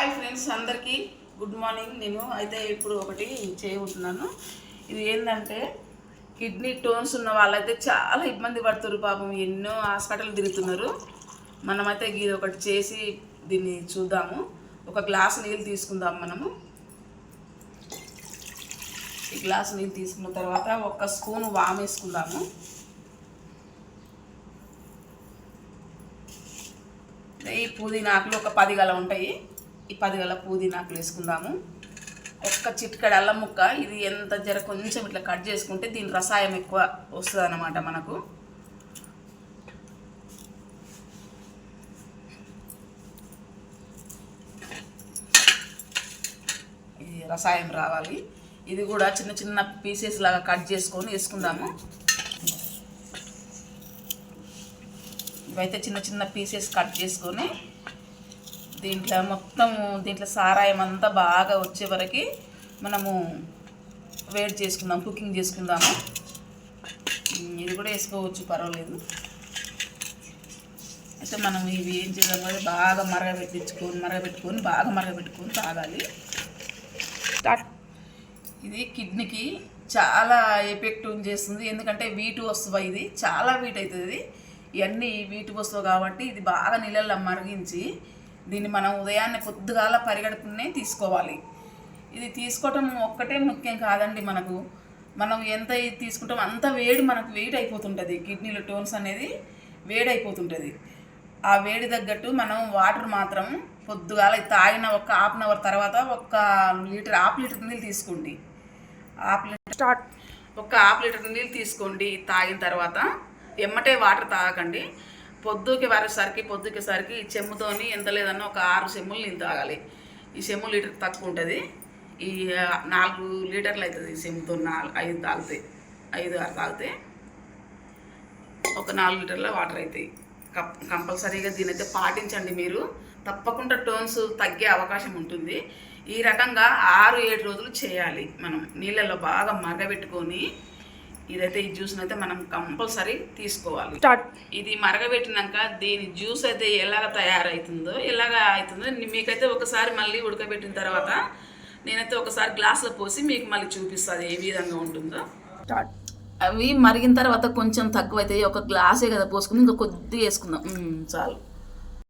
Hi friends, అందరికీ good morning. నేను అయితే ఇప్పుడు ఒకటి చేయబోతున్నాను. ఇది ఏంటంటే కిడ్నీ స్టోన్స్ ఉన్న వాళ్ళైతే చాలా ఇబ్బంది పడుతున్నారు పాపం, ఎన్నో హాస్పిటల్ తిరుగుతున్నారు. మనమైతే ఇది ఒకటి చేసి దీన్ని చూద్దాము. ఒక గ్లాసు నీళ్ళు తీసుకుందాం. మనము ఈ గ్లాసు నీళ్ళు తీసుకున్న తర్వాత ఒక స్పూన్ వాము వేసుకుందాము. ఈ పుదీనాకులు ఒక 10 గల ఉంటాయి. ఈ 10 గల పుదీనాకులు వేసుకుందాము. ఒక్క చిటికెడ అల్లం ముక్క, ఇది ఎంత జర కొంచెం ఇట్లా కట్ చేసుకుంటే దీని రసాయం ఎక్కువ వస్తుంది అన్నమాట మనకు. ఇది రసాయం రావాలి. ఇది కూడా చిన్న చిన్న పీసెస్ లాగా కట్ చేసుకొని వేసుకుందాము. ఇవైతే చిన్న చిన్న పీసెస్ కట్ చేసుకొని దీంట్లో దీంట్లో సారాయం అంతా బాగా వచ్చే వరకు మనము వేడి చేసుకుందాం, కుకింగ్ చేసుకుందాము. ఇది కూడా వేసుకోవచ్చు, పర్వాలేదు. అయితే మనం ఇవి ఏం చేద్దాం అంటే బాగా మరగబెట్టుకొని తాగాలి. ఇది కిడ్నీకి చాలా ఎఫెక్ట్ చేస్తుంది. ఎందుకంటే వీటు వస్తువు, ఇది చాలా వీట్ అవుతుంది. ఇవన్నీ వీటి వస్తువు కాబట్టి ఇది బాగా నీళ్ళల్లో మరిగించి దీన్ని మనం ఉదయాన్నే పొద్దుగాల పరిగెడుకునే తీసుకోవాలి. ఇది తీసుకోవటం ఒక్కటే ముఖ్యం కాదండి. మనం ఎంత తీసుకుంటాం అంత మనకు వేడి అయిపోతుంటుంది. కిడ్నీలో స్టోన్స్ అనేది వేడి అయిపోతుంటుంది. ఆ వేడి తగ్గట్టు మనం వాటర్ మాత్రం పొద్దుగాల తాగిన ఒక హాఫ్ అన్ అవర్ తర్వాత హాఫ్ లీటర్ నీళ్ళు తీసుకోండి. ఒక హాఫ్ లీటర్ నీళ్ళు తీసుకోండి. తాగిన తర్వాత ఎమ్మటే వాటర్ తాగకండి. పొద్దుకేసరికి ఈ చెమ్ముతోని ఎంత లేదన్నా ఒక 6 చెమ్ములు నీళ్ళు తాగాలి. ఈ చెమ్ము లీటర్కి తక్కువ ఉంటుంది. ఈ 4 లీటర్లు అవుతుంది. ఈ చెమ్ముతో 5 6 తాగితే ఒక 4 లీటర్ల వాటర్ అవుతాయి. కంపల్సరీగా దీని అయితే పాటించండి. మీరు తప్పకుండా స్టోన్స్ తగ్గే అవకాశం ఉంటుంది. ఈ రకంగా 6-7 రోజులు చేయాలి. మనం నీళ్ళల్లో బాగా మరగబెట్టుకొని ఇదైతే ఈ జ్యూస్ని అయితే మనం కంపల్సరీ తీసుకోవాలి. ఇది మరగబెట్టినాక దీని జ్యూస్ అయితే ఎలాగ తయారవుతుందో మీకైతే ఒకసారి మళ్ళీ ఉడకబెట్టిన తర్వాత నేనైతే ఒకసారి గ్లాసులో పోసి మీకు మళ్ళీ చూపిస్తుంది ఏ విధంగా ఉంటుందో. అవి మరిగిన తర్వాత కొంచెం తక్కువ అవుతాయి. ఒక గ్లాసే కదా పోసుకుని ఇంకా కొద్దిగా వేసుకుందాం, చాలు.